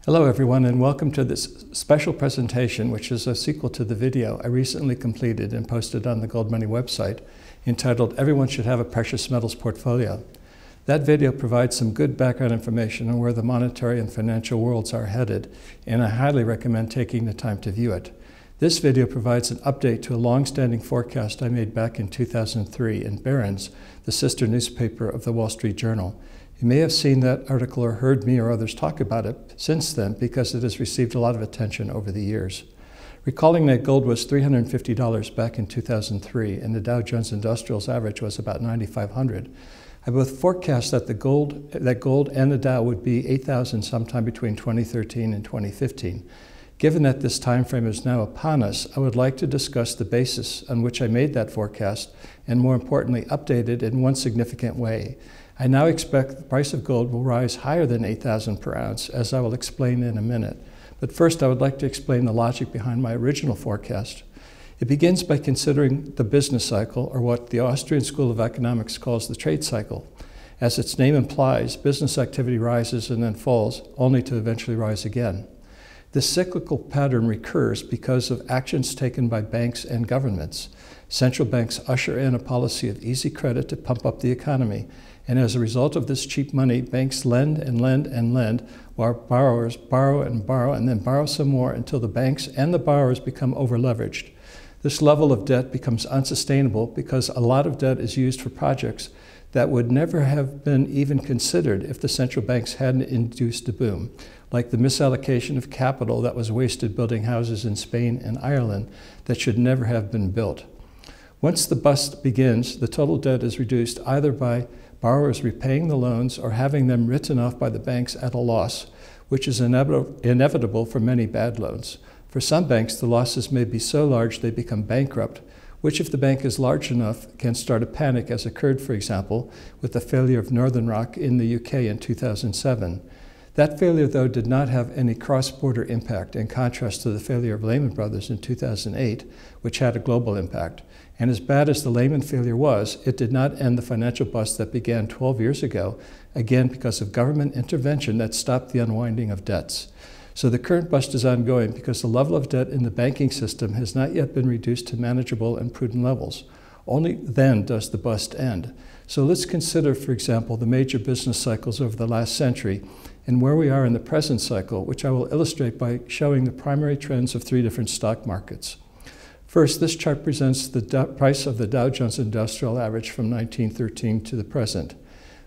Hello everyone, and welcome to this special presentation, which is a sequel to the video I recently completed and posted on the Gold Money website entitled Everyone Should Have a Precious Metals Portfolio. That video provides some good background information on where the monetary and financial worlds are headed, and I highly recommend taking the time to view it. This video provides an update to a long-standing forecast I made back in 2003 in Barron's, the sister newspaper of the Wall Street Journal. You may have seen that article or heard me or others talk about it since then because it has received a lot of attention over the years. Recalling that gold was $350 back in 2003 and the Dow Jones Industrials average was about 9,500, I both forecast that gold and the Dow would be 8,000 sometime between 2013 and 2015. Given that this time frame is now upon us, I would like to discuss the basis on which I made that forecast and, more importantly, update it in one significant way. I now expect the price of gold will rise higher than 8,000 per ounce, as I will explain in a minute. But first, I would like to explain the logic behind my original forecast. It begins by considering the business cycle, or what the Austrian School of Economics calls the trade cycle. As its name implies, business activity rises and then falls, only to eventually rise again. This cyclical pattern recurs because of actions taken by banks and governments. Central banks usher in a policy of easy credit to pump up the economy, and as a result of this cheap money, banks lend and lend and lend, while borrowers borrow and then borrow some more until the banks and the borrowers become over-leveraged. This level of debt becomes unsustainable because a lot of debt is used for projects that would never have been even considered if the central banks hadn't induced a boom, like the misallocation of capital that was wasted building houses in Spain and Ireland that should never have been built. Once the bust begins, the total debt is reduced either by borrowers repaying the loans or having them written off by the banks at a loss, which is inevitable for many bad loans. For some banks, the losses may be so large they become bankrupt, which, if the bank is large enough, can start a panic, as occurred, for example, with the failure of Northern Rock in the UK in 2007. That failure, though, did not have any cross-border impact, in contrast to the failure of Lehman Brothers in 2008, which had a global impact. And as bad as the Lehman failure was, it did not end the financial bust that began 12 years ago, again because of government intervention that stopped the unwinding of debts. So the current bust is ongoing because the level of debt in the banking system has not yet been reduced to manageable and prudent levels. Only then does the bust end. So let's consider, for example, the major business cycles over the last century and where we are in the present cycle, which I will illustrate by showing the primary trends of three different stock markets. First, this chart presents the price of the Dow Jones Industrial Average from 1913 to the present.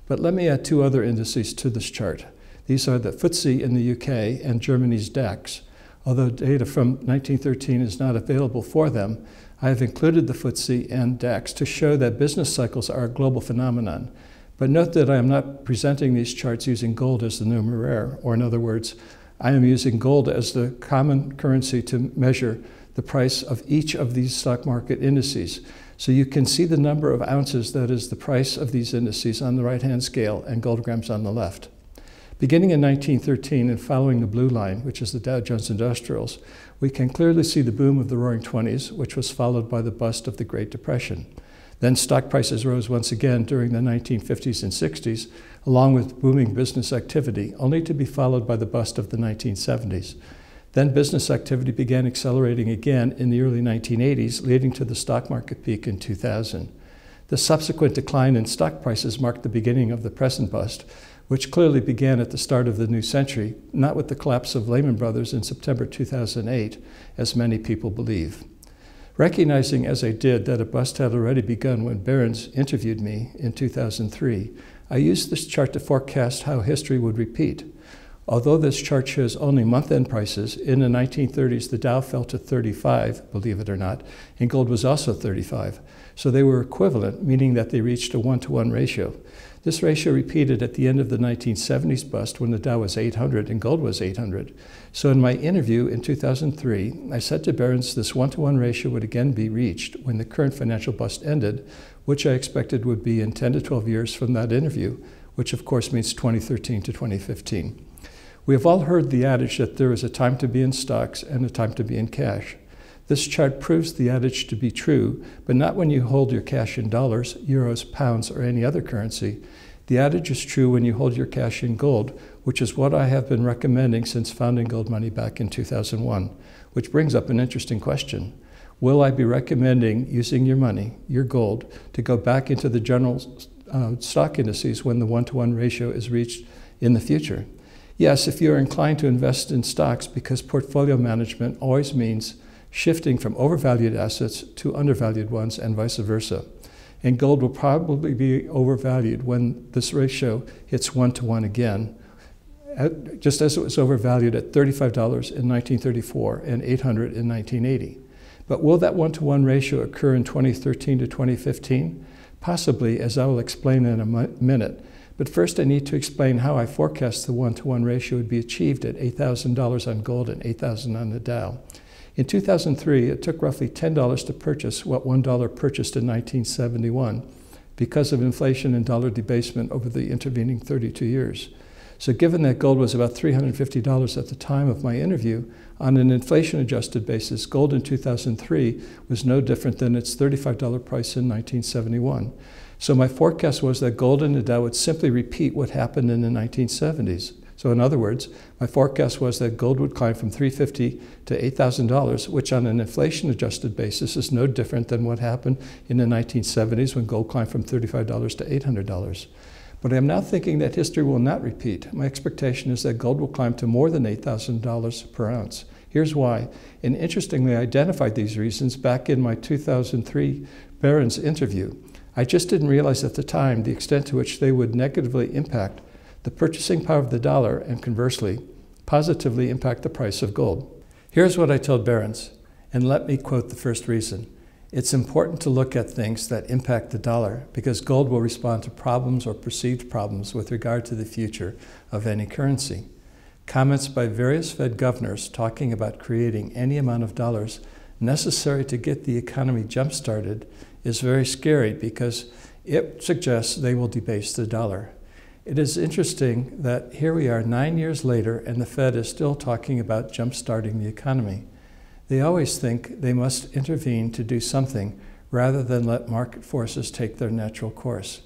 But let me add two other indices to this chart. These are the FTSE in the UK and Germany's DAX. Although data from 1913 is not available for them, I have included the FTSE and DAX to show that business cycles are a global phenomenon. But note that I am not presenting these charts using gold as the numeraire, or in other words, I am using gold as the common currency to measure the price of each of these stock market indices. So you can see the number of ounces, that is the price of these indices, on the right-hand scale and gold grams on the left. Beginning in 1913 and following the blue line, which is the Dow Jones Industrials, we can clearly see the boom of the Roaring Twenties, which was followed by the bust of the Great Depression. Then stock prices rose once again during the 1950s and 60s, along with booming business activity, only to be followed by the bust of the 1970s. Then business activity began accelerating again in the early 1980s, leading to the stock market peak in 2000. The subsequent decline in stock prices marked the beginning of the present bust, which clearly began at the start of the new century, not with the collapse of Lehman Brothers in September 2008, as many people believe. Recognizing, as I did, that a bust had already begun when Barron's interviewed me in 2003, I used this chart to forecast how history would repeat. Although this chart shows only month-end prices, in the 1930s the Dow fell to 35, believe it or not, and gold was also 35. So they were equivalent, meaning that they reached a 1-to-1 ratio. This ratio repeated at the end of the 1970s bust when the Dow was 800 and gold was 800. So in my interview in 2003, I said to Barron's this 1-to-1 ratio would again be reached when the current financial bust ended, which I expected would be in 10 to 12 years from that interview, which of course means 2013 to 2015. We have all heard the adage that there is a time to be in stocks and a time to be in cash. This chart proves the adage to be true, but not when you hold your cash in dollars, euros, pounds, or any other currency. The adage is true when you hold your cash in gold, which is what I have been recommending since founding Gold Money back in 2001, which brings up an interesting question. Will I be recommending using your money, your gold, to go back into the general stock indices when the 1-to-1 ratio is reached in the future? Yes, if you're inclined to invest in stocks, because portfolio management always means shifting from overvalued assets to undervalued ones and vice versa. And gold will probably be overvalued when this ratio hits 1-to-1 again, just as it was overvalued at $35 in 1934 and $800 in 1980. But will that 1-to-1 ratio occur in 2013 to 2015? Possibly, as I will explain in a minute. But first I need to explain how I forecast the 1-to-1 ratio would be achieved at $8,000 on gold and $8,000 on the Dow. In 2003, it took roughly $10 to purchase what $1 purchased in 1971 because of inflation and dollar debasement over the intervening 32 years. So given that gold was about $350 at the time of my interview, on an inflation-adjusted basis, gold in 2003 was no different than its $35 price in 1971. So my forecast was that gold and the Dow would simply repeat what happened in the 1970s. So in other words, my forecast was that gold would climb from $350 to $8,000, which on an inflation-adjusted basis is no different than what happened in the 1970s when gold climbed from $35 to $800. But I am now thinking that history will not repeat. My expectation is that gold will climb to more than $8,000 per ounce. Here's why. And interestingly, I identified these reasons back in my 2003 Barron's interview. I just didn't realize at the time the extent to which they would negatively impact the purchasing power of the dollar and conversely, positively impact the price of gold. Here's what I told Barron's, and let me quote the first reason. It's important to look at things that impact the dollar because gold will respond to problems or perceived problems with regard to the future of any currency. Comments by various Fed governors talking about creating any amount of dollars necessary to get the economy jump-started is very scary because it suggests they will debase the dollar. It is interesting that here we are 9 years later and the Fed is still talking about jump-starting the economy. They always think they must intervene to do something rather than let market forces take their natural course.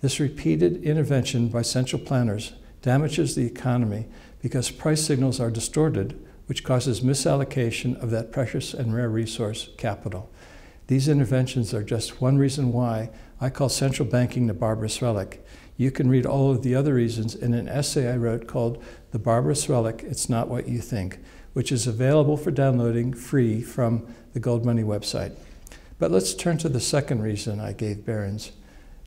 This repeated intervention by central planners damages the economy because price signals are distorted, which causes misallocation of that precious and rare resource, capital. These interventions are just one reason why I call central banking the barbarous relic. You can read all of the other reasons in an essay I wrote called The Barbarous Relic, It's Not What You Think, which is available for downloading free from the Gold Money website. But let's turn to the second reason I gave Barron's.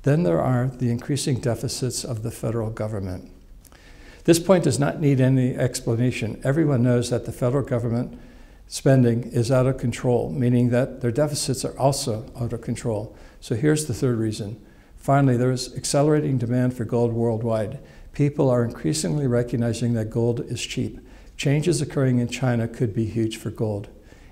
Then there are the increasing deficits of the federal government. This point does not need any explanation. Everyone knows that the federal government spending is out of control, meaning that their deficits are also out of control. So here's the third reason. Finally, there is accelerating demand for gold worldwide. People are increasingly recognizing that gold is cheap. Changes occurring in China could be huge for gold.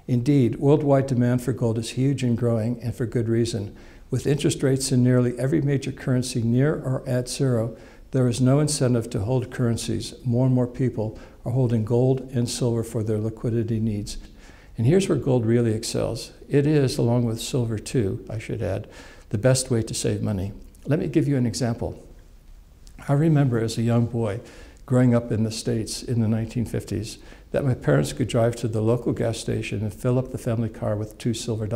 Indeed, worldwide demand for gold is huge and growing, and for good reason. With interest rates in nearly every major currency near or at zero, there is no incentive to hold currencies. More and more people are holding gold and silver for their liquidity needs. And here's where gold really excels. It is, along with silver too, I should add, the best way to save money. Let me give you an example. I remember as a young boy growing up in the States in the 1950s that my parents could drive to the local gas station and fill up the family car with $2 silver.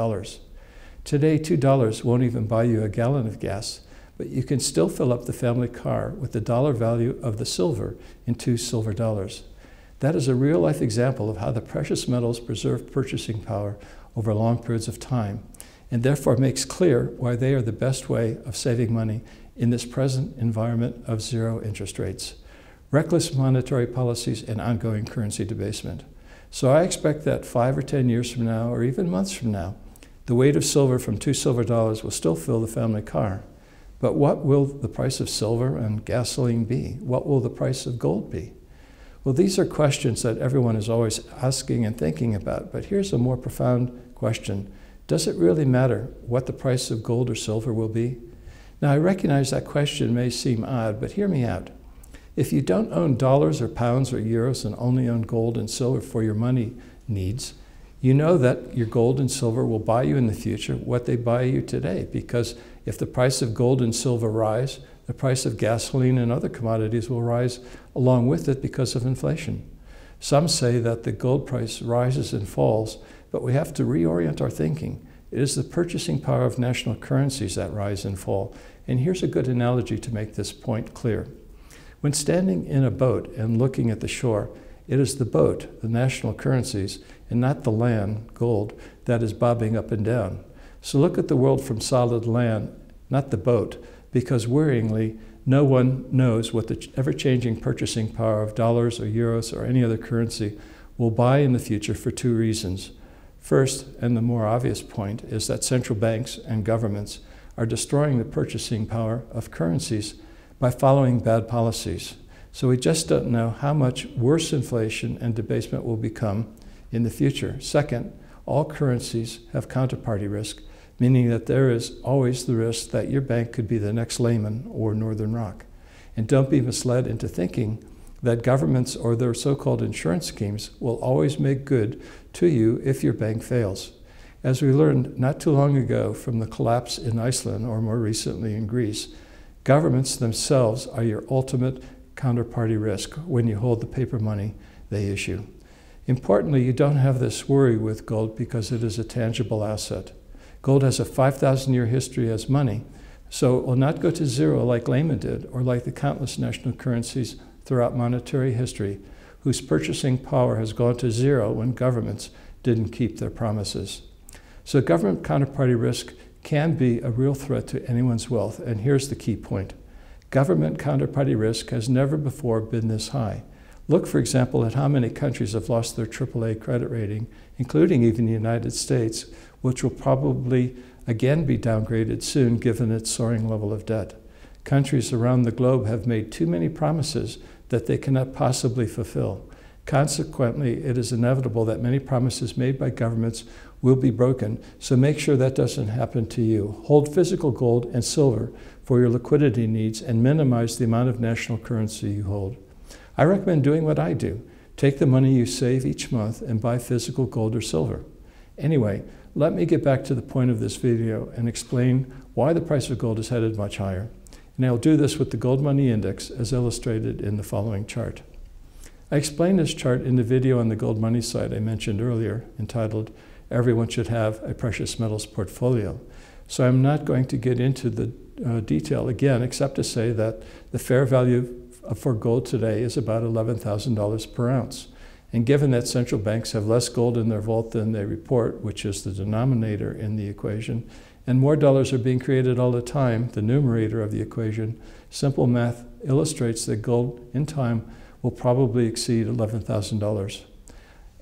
Today, $2 won't even buy you a gallon of gas, but you can still fill up the family car with the dollar value of the silver in $2 silver. That is a real-life example of how the precious metals preserve purchasing power over long periods of time, and therefore makes clear why they are the best way of saving money in this present environment of zero interest rates, reckless monetary policies, and ongoing currency debasement. So I expect that 5 or 10 years from now, or even months from now, the weight of silver from $2 silver will still fill the family car. But what will the price of silver and gasoline be? What will the price of gold be? Well, these are questions that everyone is always asking and thinking about, but here's a more profound question. Does it really matter what the price of gold or silver will be? Now, I recognize that question may seem odd, but hear me out. If you don't own dollars or pounds or euros and only own gold and silver for your money needs, you know that your gold and silver will buy you in the future what they buy you today, because if the price of gold and silver rise, the price of gasoline and other commodities will rise along with it because of inflation. Some say that the gold price rises and falls, but we have to reorient our thinking. It is the purchasing power of national currencies that rise and fall. And here's a good analogy to make this point clear. When standing in a boat and looking at the shore, it is the boat, the national currencies, and not the land, gold, that is bobbing up and down. So look at the world from solid land, not the boat, because worryingly, no one knows what the ever-changing purchasing power of dollars or euros or any other currency will buy in the future for two reasons. First, and the more obvious point, is that central banks and governments are destroying the purchasing power of currencies by following bad policies. So we just don't know how much worse inflation and debasement will become in the future. Second, all currencies have counterparty risk, meaning that there is always the risk that your bank could be the next Lehman or Northern Rock. And don't be misled into thinking that governments or their so-called insurance schemes will always make good to you if your bank fails. As we learned not too long ago from the collapse in Iceland, or more recently in Greece, governments themselves are your ultimate counterparty risk when you hold the paper money they issue. Importantly, you don't have this worry with gold because it is a tangible asset. Gold has a 5,000-year history as money, so it will not go to zero like Lehman did, or like the countless national currencies throughout monetary history, whose purchasing power has gone to zero when governments didn't keep their promises. So government counterparty risk can be a real threat to anyone's wealth, and here's the key point. Government counterparty risk has never before been this high. Look, for example, at how many countries have lost their AAA credit rating, including even the United States, which will probably again be downgraded soon given its soaring level of debt. Countries around the globe have made too many promises that they cannot possibly fulfill. Consequently, it is inevitable that many promises made by governments will be broken, so make sure that doesn't happen to you. Hold physical gold and silver for your liquidity needs and minimize the amount of national currency you hold. I recommend doing what I do. Take the money you save each month and buy physical gold or silver. Anyway, let me get back to the point of this video and explain why the price of gold is headed much higher. And I'll do this with the gold money index as illustrated in the following chart. I explained this chart in the video on the gold money site I mentioned earlier, entitled Everyone Should Have a Precious Metals Portfolio. So I'm not going to get into the detail again, except to say that the fair value for gold today is about $11,000 per ounce. And given that central banks have less gold in their vault than they report, which is the denominator in the equation, and more dollars are being created all the time, the numerator of the equation, simple math illustrates that gold in time will probably exceed $11,000.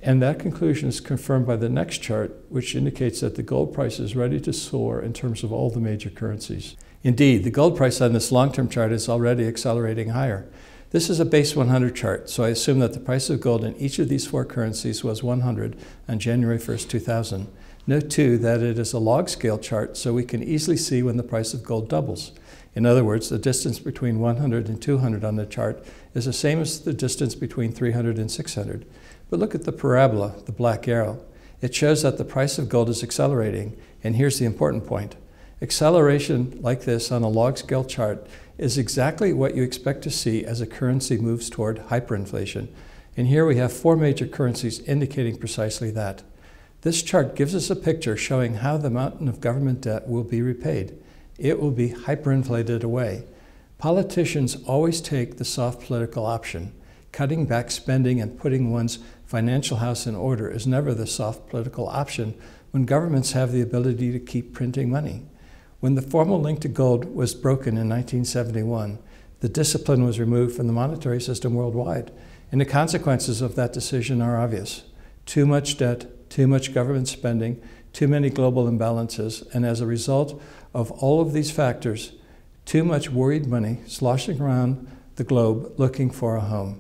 And that conclusion is confirmed by the next chart, which indicates that the gold price is ready to soar in terms of all the major currencies. Indeed, the gold price on this long-term chart is already accelerating higher. This is a base 100 chart, so I assume that the price of gold in each of these four currencies was 100 on January 1st, 2000. Note too that it is a log scale chart, so we can easily see when the price of gold doubles. In other words, the distance between 100 and 200 on the chart is the same as the distance between 300 and 600. But look at the parabola, the black arrow. It shows that the price of gold is accelerating, and here's the important point. Acceleration like this on a log scale chart is exactly what you expect to see as a currency moves toward hyperinflation. And here we have four major currencies indicating precisely that. This chart gives us a picture showing how the mountain of government debt will be repaid. It will be hyperinflated away. Politicians always take the soft political option. Cutting back spending and putting one's financial house in order is never the soft political option when governments have the ability to keep printing money. When the formal link to gold was broken in 1971, the discipline was removed from the monetary system worldwide, and the consequences of that decision are obvious. Too much debt, too much government spending, too many global imbalances, and as a result of all of these factors, too much worried money sloshing around the globe looking for a home.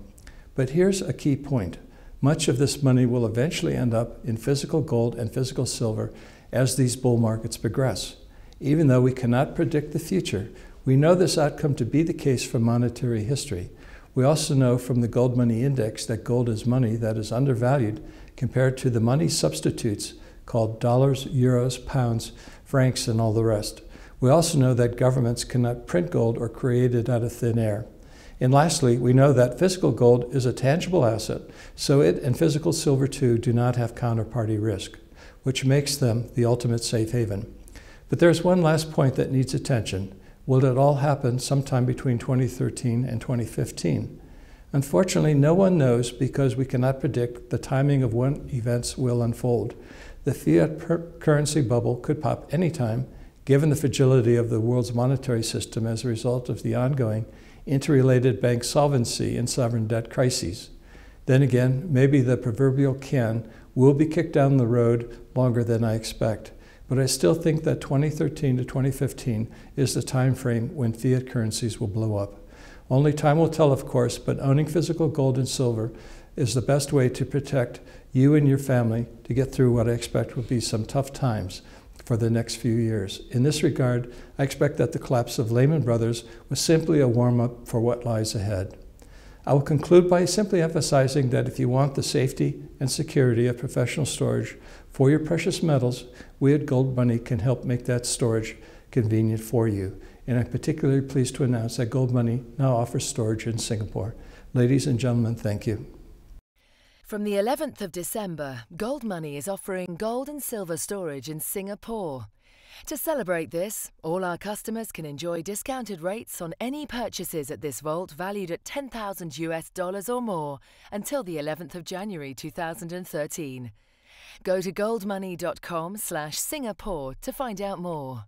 But here's a key point. Much of this money will eventually end up in physical gold and physical silver as these bull markets progress. Even though we cannot predict the future, we know this outcome to be the case from monetary history. We also know from the gold money index that gold is money that is undervalued compared to the money substitutes called dollars, euros, pounds, francs, and all the rest. We also know that governments cannot print gold or create it out of thin air. And lastly, we know that physical gold is a tangible asset, so it and physical silver too do not have counterparty risk, which makes them the ultimate safe haven. But there's one last point that needs attention. Will it all happen sometime between 2013 and 2015? Unfortunately, no one knows because we cannot predict the timing of when events will unfold. The fiat currency bubble could pop anytime, given the fragility of the world's monetary system as a result of the ongoing interrelated bank solvency and sovereign debt crises. Then again, maybe the proverbial can will be kicked down the road longer than I expect. But I still think that 2013 to 2015 is the time frame when fiat currencies will blow up. Only time will tell, of course, but owning physical gold and silver is the best way to protect you and your family to get through what I expect will be some tough times for the next few years. In this regard, I expect that the collapse of Lehman Brothers was simply a warm-up for what lies ahead. I will conclude by simply emphasizing that if you want the safety and security of professional storage for your precious metals, we at Gold Money can help make that storage convenient for you. And I'm particularly pleased to announce that Gold Money now offers storage in Singapore. Ladies and gentlemen, thank you. From the 11th of December, Gold Money is offering gold and silver storage in Singapore. To celebrate this, all our customers can enjoy discounted rates on any purchases at this vault valued at $10,000 or more until the 11th of January 2013. Go to goldmoney.com/Singapore to find out more.